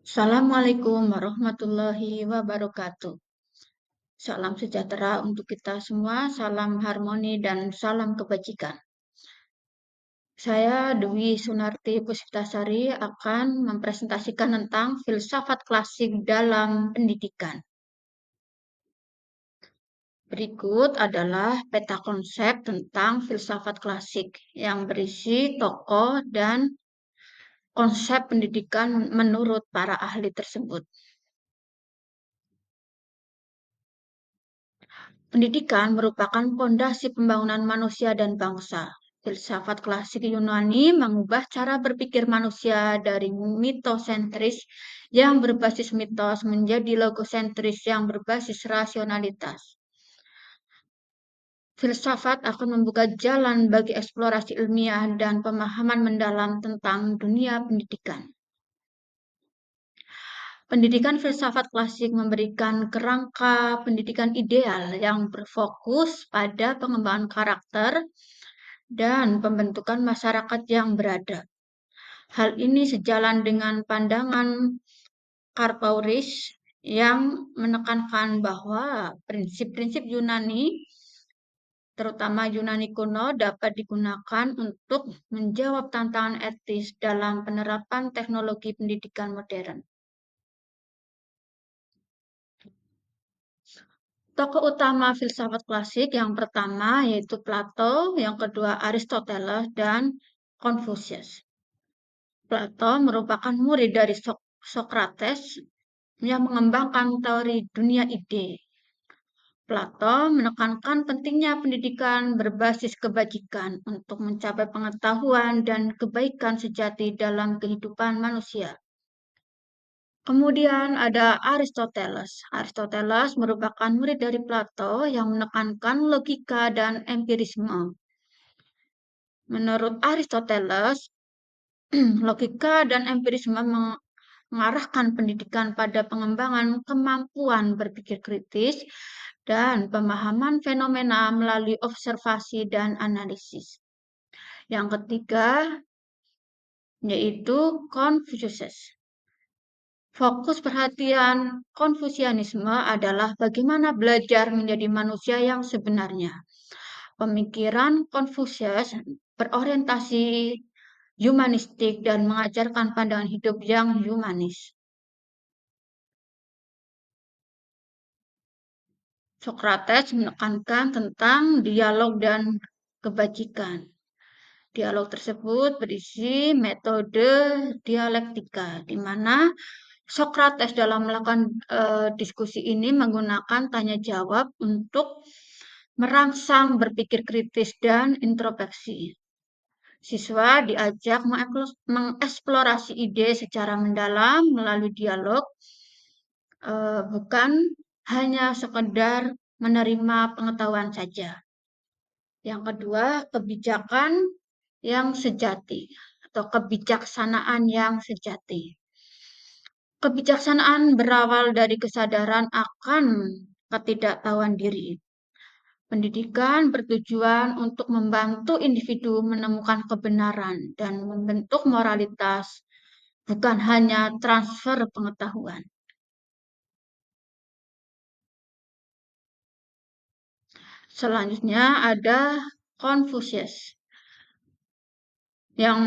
Assalamualaikum warahmatullahi wabarakatuh. Salam sejahtera untuk kita semua, salam harmoni dan salam kebajikan. Saya Dwi Sunarti Puspitasari akan mempresentasikan tentang filsafat klasik dalam pendidikan. Berikut adalah peta konsep tentang filsafat klasik yang berisi tokoh dan konsep pendidikan menurut para ahli tersebut. Pendidikan merupakan fondasi pembangunan manusia dan bangsa. Filsafat klasik Yunani mengubah cara berpikir manusia dari mitosentris yang berbasis mitos menjadi logosentris yang berbasis rasionalitas. Filsafat akan membuka jalan bagi eksplorasi ilmiah dan pemahaman mendalam tentang dunia pendidikan. Pendidikan filsafat klasik memberikan kerangka pendidikan ideal yang berfokus pada pengembangan karakter dan pembentukan masyarakat yang beradab. Hal ini sejalan dengan pandangan Karpauris yang menekankan bahwa prinsip-prinsip Yunani, terutama Yunani kuno, dapat digunakan untuk menjawab tantangan etis dalam penerapan teknologi pendidikan modern. Tokoh utama filsafat klasik yang pertama yaitu Plato, yang kedua Aristoteles, dan Confucius. Plato merupakan murid dari Socrates yang mengembangkan teori dunia ide. Plato menekankan pentingnya pendidikan berbasis kebajikan untuk mencapai pengetahuan dan kebaikan sejati dalam kehidupan manusia. Kemudian ada Aristoteles. Aristoteles merupakan murid dari Plato yang menekankan logika dan empirisme. Menurut Aristoteles, logika dan empirisme mengarahkan pendidikan pada pengembangan kemampuan berpikir kritis dan pemahaman fenomena melalui observasi dan analisis. Yang ketiga yaitu Confucius. Fokus perhatian Konfusianisme adalah bagaimana belajar menjadi manusia yang sebenarnya. Pemikiran Confucius berorientasi humanistik dan mengajarkan pandangan hidup yang humanis. Socrates menekankan tentang dialog dan kebajikan. Dialog tersebut berisi metode dialektika, di mana Socrates dalam melakukan diskusi ini menggunakan tanya jawab untuk merangsang berpikir kritis dan introspeksi. Siswa diajak mengeksplorasi ide secara mendalam melalui dialog, bukan hanya sekedar menerima pengetahuan saja. Yang kedua, kebijakan yang sejati atau kebijaksanaan yang sejati. Kebijaksanaan berawal dari kesadaran akan ketidaktahuan diri. Pendidikan bertujuan untuk membantu individu menemukan kebenaran dan membentuk moralitas, bukan hanya transfer pengetahuan. Selanjutnya ada Confucius yang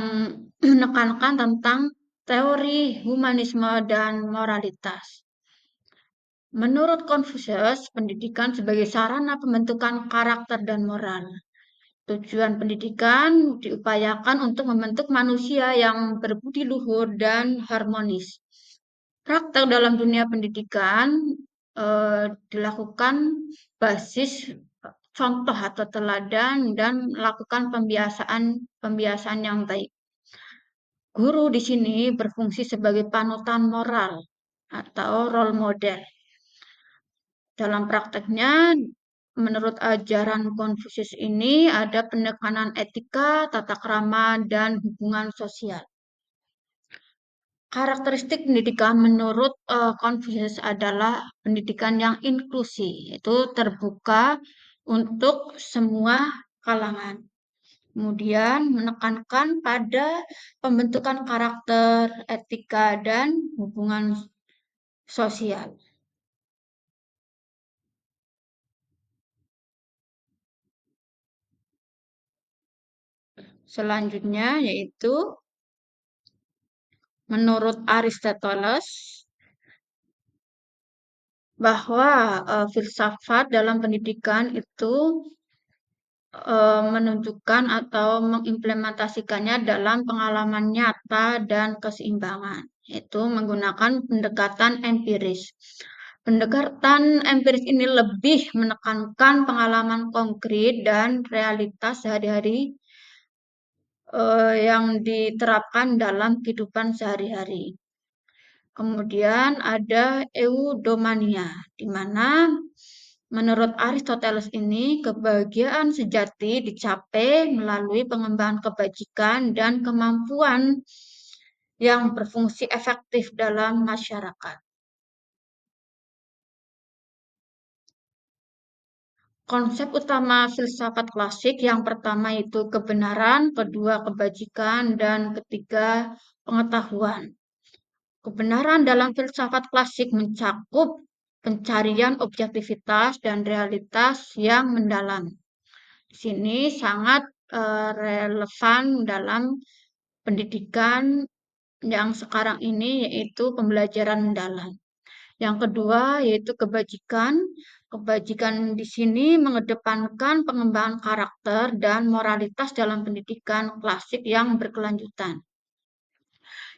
menekankan tentang teori humanisme dan moralitas. Menurut Confucius, pendidikan sebagai sarana pembentukan karakter dan moral. Tujuan pendidikan diupayakan untuk membentuk manusia yang berbudi luhur dan harmonis. Praktek dalam dunia pendidikan dilakukan basis contoh atau teladan dan melakukan pembiasaan yang baik. Guru di sini berfungsi sebagai panutan moral atau role model. Dalam prakteknya, menurut ajaran Konfusius ini ada penekanan etika, tata krama, dan hubungan sosial. Karakteristik pendidikan menurut Konfusius adalah pendidikan yang inklusi, yaitu terbuka untuk semua kalangan. Kemudian menekankan pada pembentukan karakter, etika, dan hubungan sosial. Selanjutnya yaitu menurut Aristoteles bahwa filsafat dalam pendidikan itu menunjukkan atau mengimplementasikannya dalam pengalaman nyata dan keseimbangan, yaitu menggunakan pendekatan empiris. Pendekatan empiris ini lebih menekankan pengalaman konkret dan realitas sehari-hari yang diterapkan dalam kehidupan sehari-hari. Kemudian ada eudomania, di mana menurut Aristoteles ini kebahagiaan sejati dicapai melalui pengembangan kebajikan dan kemampuan yang berfungsi efektif dalam masyarakat. Konsep utama filsafat klasik yang pertama itu kebenaran, kedua kebajikan, dan ketiga pengetahuan. Kebenaran dalam filsafat klasik mencakup pencarian objektivitas dan realitas yang mendalam. Di sini sangat relevan dalam pendidikan yang sekarang ini yaitu pembelajaran mendalam. Yang kedua yaitu kebajikan. Kebajikan di sini mengedepankan pengembangan karakter dan moralitas dalam pendidikan klasik yang berkelanjutan.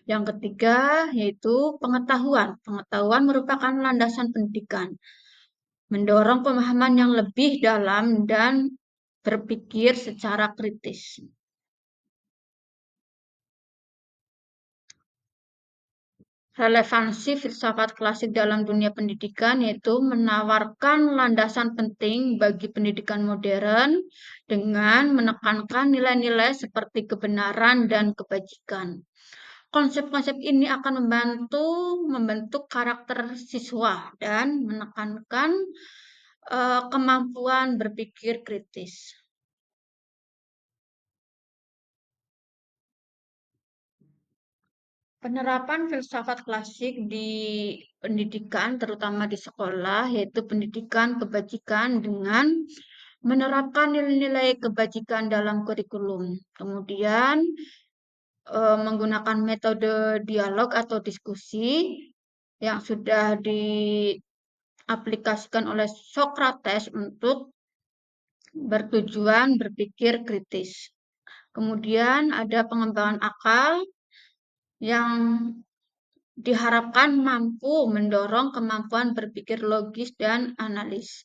Yang ketiga yaitu pengetahuan. Pengetahuan merupakan landasan pendidikan, mendorong pemahaman yang lebih dalam dan berpikir secara kritis. Relevansi filsafat klasik dalam dunia pendidikan yaitu menawarkan landasan penting bagi pendidikan modern dengan menekankan nilai-nilai seperti kebenaran dan kebajikan. Konsep-konsep ini akan membantu membentuk karakter siswa dan menekankan kemampuan berpikir kritis. Penerapan filsafat klasik di pendidikan, terutama di sekolah, yaitu pendidikan kebajikan dengan menerapkan nilai-nilai kebajikan dalam kurikulum. Kemudian menggunakan metode dialog atau diskusi yang sudah diaplikasikan oleh Socrates untuk bertujuan berpikir kritis. Kemudian ada pengembangan akal yang diharapkan mampu mendorong kemampuan berpikir logis dan analis.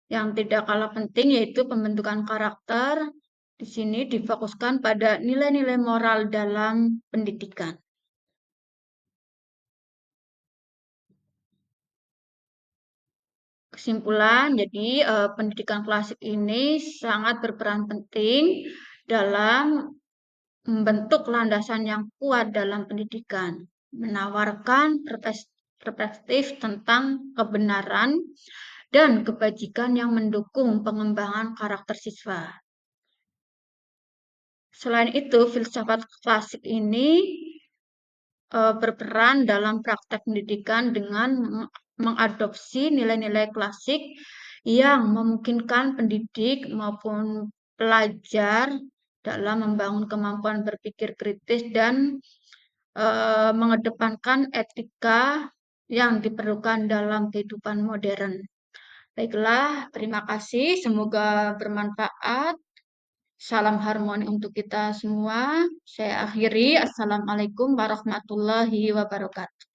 Yang tidak kalah penting yaitu pembentukan karakter. Di sini difokuskan pada nilai-nilai moral dalam pendidikan. Kesimpulan, jadi pendidikan klasik ini sangat berperan penting dalam membentuk landasan yang kuat dalam pendidikan, menawarkan perspektif tentang kebenaran dan kebajikan yang mendukung pengembangan karakter siswa. Selain itu, filsafat klasik ini berperan dalam praktek pendidikan dengan mengadopsi nilai-nilai klasik yang memungkinkan pendidik maupun pelajar dalam membangun kemampuan berpikir kritis dan mengedepankan etika yang diperlukan dalam kehidupan modern. Baiklah, terima kasih. Semoga bermanfaat. Salam harmoni untuk kita semua. Saya akhiri. Assalamualaikum warahmatullahi wabarakatuh.